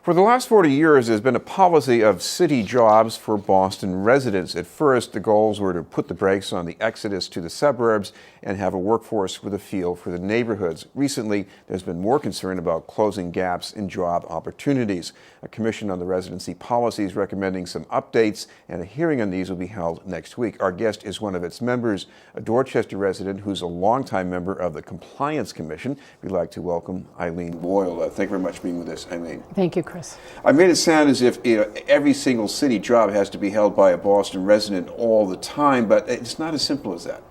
For the last 40 years, there's been a policy of city jobs for Boston residents. At first, the goals were to put the brakes on the exodus to the suburbs and have a workforce with a feel for the neighborhoods. Recently, there's been more concern about closing gaps in job opportunities. A commission on the residency policy is recommending some updates, and a hearing on these will be held next week. Our guest is one of its members, a Dorchester resident who's a longtime member of the Compliance Commission. We'd like to welcome Eileen Boyle. Thank you very much for being with us, Eileen. Thank you, Chris. I made it sound as if every single city job has to be held by a Boston resident all the time, but it's not as simple as that.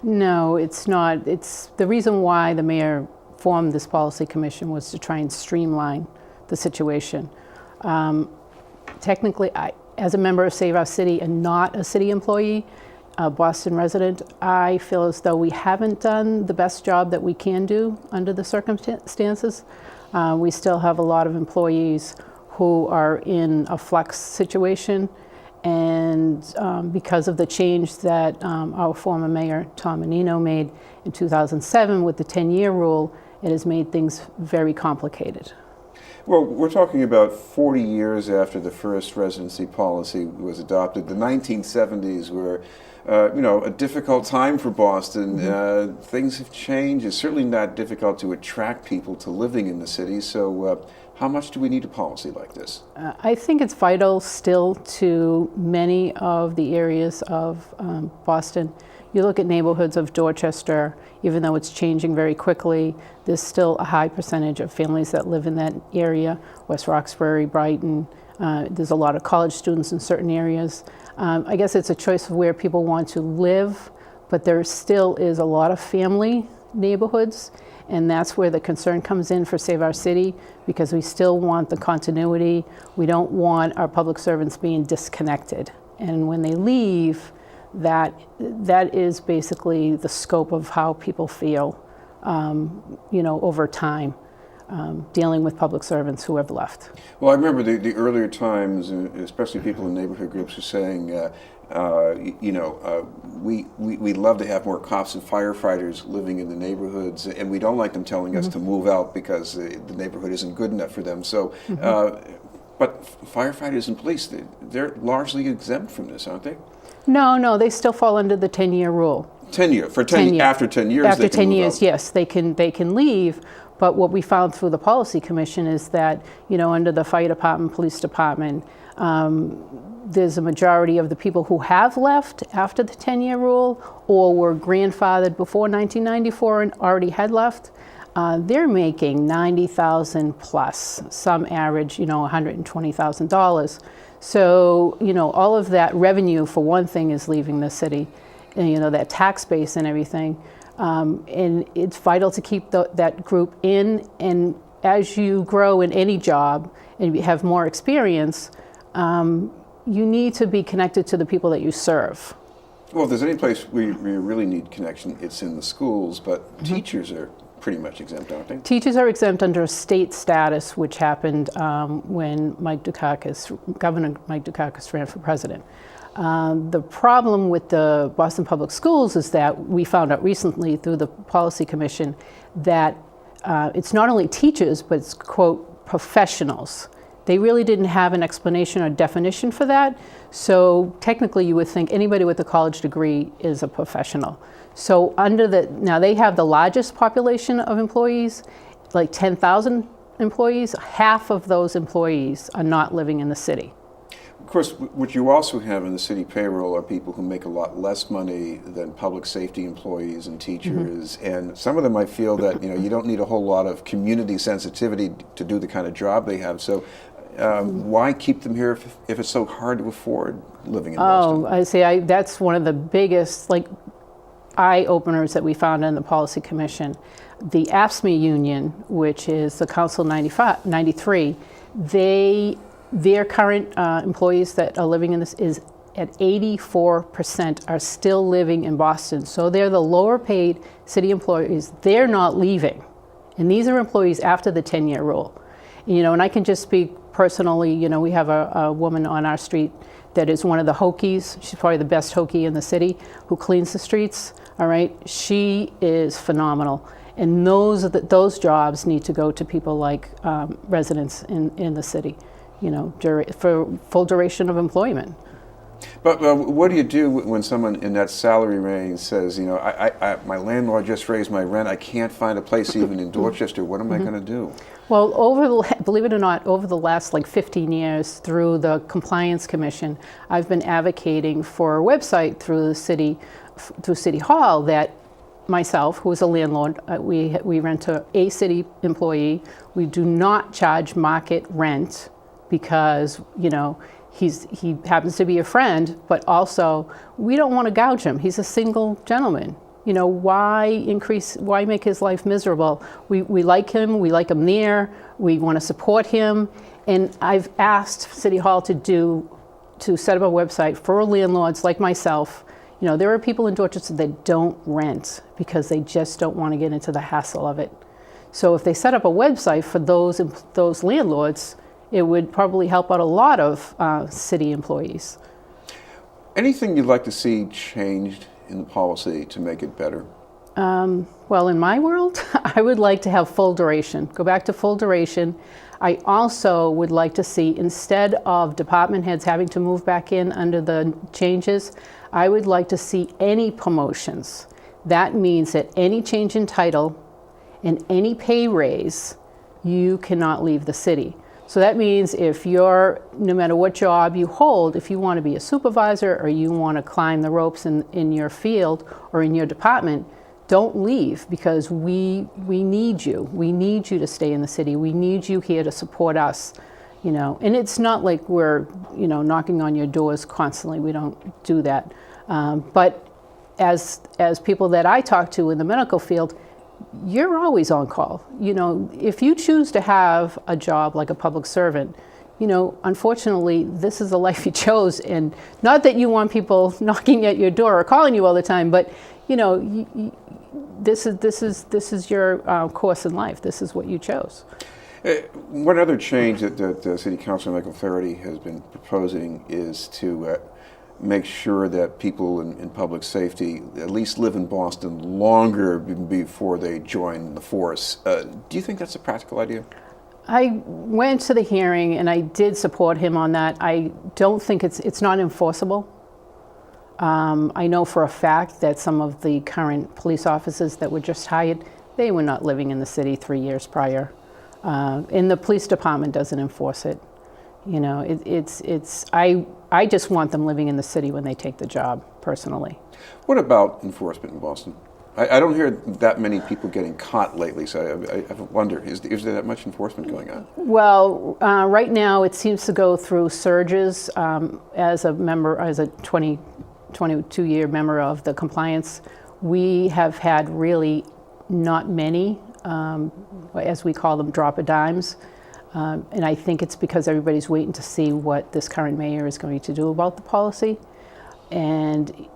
No, it's not. It's the reason why the mayor formed this policy commission was to try and streamline the situation. Technically, as a member of Save Our City and not a city employee, a Boston resident, I feel as though we haven't done the best job that we can do under the circumstances. We still have a lot of employees who are in a flex situation, and because of the change that our former mayor, Tom Menino, made in 2007 with the 10-year rule, it has made things very complicated. Well, we're talking about 40 years after the first residency policy was adopted. The 1970s were a difficult time for Boston. Mm-hmm. Things have changed. It's certainly not difficult to attract people to living in the city. So how much do we need a policy like this? I think it's vital still to many of the areas of Boston. You look at neighborhoods of Dorchester, even though it's changing very quickly, there's still a high percentage of families that live in that area. West Roxbury, Brighton, there's a lot of college students in certain areas. I guess it's a choice of where people want to live, but there still is a lot of family neighborhoods, and that's where the concern comes in for Save Our City, because we still want the continuity. We don't want our public servants being disconnected. And when they leave, that is basically the scope of how people feel, over time. Dealing with public servants who have left. Well, I remember the earlier times, especially people in neighborhood groups were saying, we'd love to have more cops and firefighters living in the neighborhoods, and we don't like them telling us to move out because the neighborhood isn't good enough for them. So, but firefighters and police, they're largely exempt from this, aren't they? No, they still fall under the 10-year rule. 10 year, for 10 years. After 10 years, after they can 10 move years, out. yes, they can leave. But what we found through the policy commission is that, under the fire department, police department, there's a majority of the people who have left after the 10-year rule or were grandfathered before 1994 and already had left. They're making $90,000 plus. Some average, $120,000. So, all of that revenue, for one thing, is leaving the city, and, that tax base and everything. And it's vital to keep that group in. And as you grow in any job and you have more experience, you need to be connected to the people that you serve. Well, if there's any place where you really need connection, it's in the schools, but teachers are pretty much exempt, aren't they? Teachers are exempt under a state status, which happened when Governor Mike Dukakis ran for president. The problem with the Boston Public Schools is that we found out recently through the Policy Commission that it's not only teachers, but it's, quote, professionals. They really didn't have an explanation or definition for that. So technically you would think anybody with a college degree is a professional. So now they have the largest population of employees, like 10,000 employees. Half of those employees are not living in the city. Of course, what you also have in the city payroll are people who make a lot less money than public safety employees and teachers, and some of them might feel that you don't need a whole lot of community sensitivity to do the kind of job they have. So why keep them here if it's so hard to afford living in Boston? I see. That's one of the biggest eye-openers that we found in the Policy Commission. The AFSCME union, which is the Council 93, their current employees that are living in this is at 84% are still living in Boston. So they're the lower paid city employees. They're not leaving. And these are employees after the 10-year rule. And I can just speak personally. We have a woman on our street that is one of the hokies. She's probably the best hokey in the city, who cleans the streets. All right. She is phenomenal. And those jobs need to go to people like residents in the city, for full duration of employment. But what do you do when someone in that salary range says, my landlord just raised my rent, I can't find a place even in Dorchester, what am I going to do? Well, believe it or not, over the last 15 years through the Compliance Commission, I've been advocating for a website through City Hall that myself, who is a landlord, we rent to a city employee. We do not charge market rent because, he happens to be a friend, but also we don't want to gouge him. He's a single gentleman. Why make his life miserable? We like him there, we want to support him. And I've asked City Hall to set up a website for landlords like myself. There are people in Dorchester that don't rent because they just don't want to get into the hassle of it. So if they set up a website for those landlords, it would probably help out a lot of city employees. Anything you'd like to see changed in the policy to make it better? Well, in my world, I would like to have full duration. Go back to full duration. I also would like to see, instead of department heads having to move back in under the changes, I would like to see any promotions. That means that any change in title and any pay raise, you cannot leave the city. So that means no matter what job you hold, if you want to be a supervisor or you want to climb the ropes in your field or in your department, don't leave, because we need you. We need you to stay in the city. We need you here to support us. And it's not like we're, knocking on your doors constantly. We don't do that. But as people that I talk to in the medical field, you're always on call. If you choose to have a job like a public servant, unfortunately, this is the life you chose. And not that you want people knocking at your door or calling you all the time, but this is your course in life. This is what you chose. One other change that the City Council and Local Authority has been proposing is to make sure that people in public safety at least live in Boston longer before they join the force. Do you think that's a practical idea? I went to the hearing and I did support him on that. I don't think it's not enforceable. I know for a fact that some of the current police officers that were just hired, they were not living in the city 3 years prior. And the police department doesn't enforce it. I just want them living in the city when they take the job, personally. What about enforcement in Boston? I don't hear that many people getting caught lately, so I wonder, is there that much enforcement going on? Well, right now it seems to go through surges. As a 22-year member of the compliance, we have had really not many, as we call them, drop-a-dimes. And I think it's because everybody's waiting to see what this current mayor is going to do about the policy. And,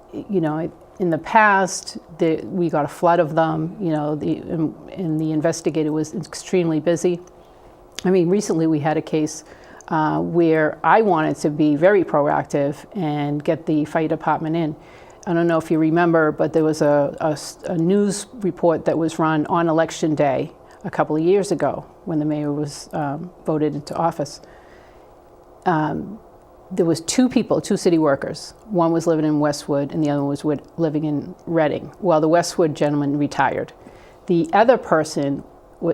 in the past, we got a flood of them, and the investigator was extremely busy. I mean, recently we had a case where I wanted to be very proactive and get the fire department in. I don't know if you remember, but there was a news report that was run on Election Day a couple of years ago when the mayor was voted into office. There was two city workers. One was living in Westwood and the other one was living in Reading. Well, the Westwood gentleman retired. The other person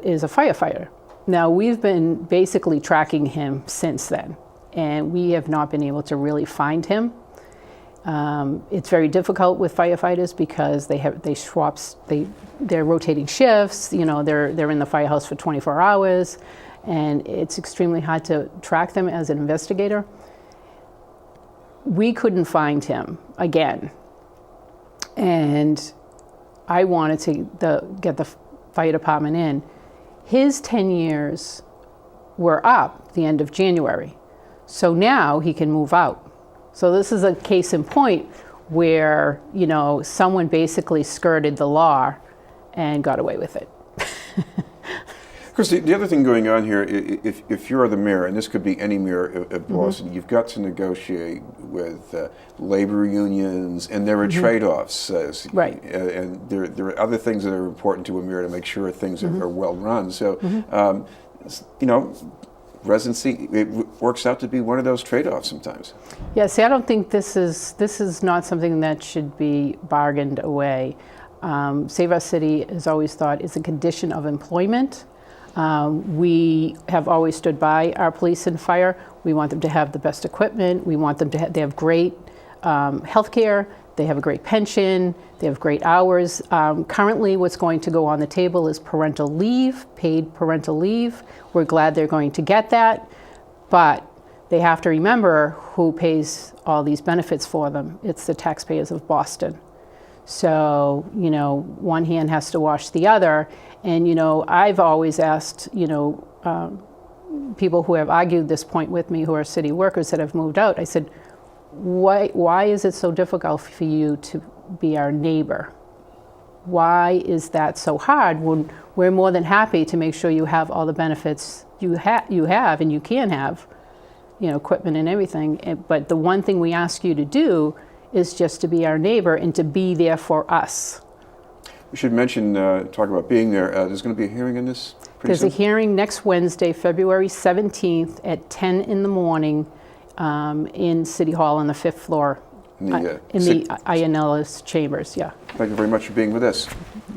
is a firefighter. Now, we've been basically tracking him since then, and we have not been able to really find him. It's very difficult with firefighters because they're rotating shifts. They're in the firehouse for 24 hours, and it's extremely hard to track them as an investigator. We couldn't find him again, and I wanted to get the fire department in. His 10 years were up the end of January, so now he can move out. So this is a case in point where, someone basically skirted the law and got away with it. Chris, the other thing going on here, if you're the mayor, and this could be any mayor of Boston, you've got to negotiate with labor unions, and there are trade-offs. Right. And there are other things that are important to a mayor to make sure things are well run. So, residency, it works out to be one of those trade-offs sometimes. Yeah, see, I don't think this is not something that should be bargained away. Save Our City has always thought it's a condition of employment. We have always stood by our police and fire. We want them to have the best equipment. We want them to they have great health care. They have a great pension. They have great hours. Currently, what's going to go on the table is parental leave, paid parental leave. We're glad they're going to get that, but they have to remember who pays all these benefits for them. It's the taxpayers of Boston. So, one hand has to wash the other. And, I've always asked, people who have argued this point with me, who are city workers that have moved out, I said, why is it so difficult for you to be our neighbor? Why is that so hard when we're more than happy to make sure you have all the benefits you have and you can have, equipment and everything. But the one thing we ask you to do is just to be our neighbor and to be there for us. We should mention, talk about being there. There's going to be a hearing on this pretty There's soon? a hearing next Wednesday, February 17th at 10 in the morning in City Hall on the 5th floor In the Ionellis chambers, yeah. Thank you very much for being with us.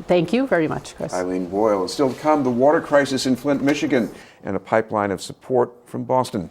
Thank you very much, Chris. Eileen Boyle. And still to come, the water crisis in Flint, Michigan, and a pipeline of support from Boston.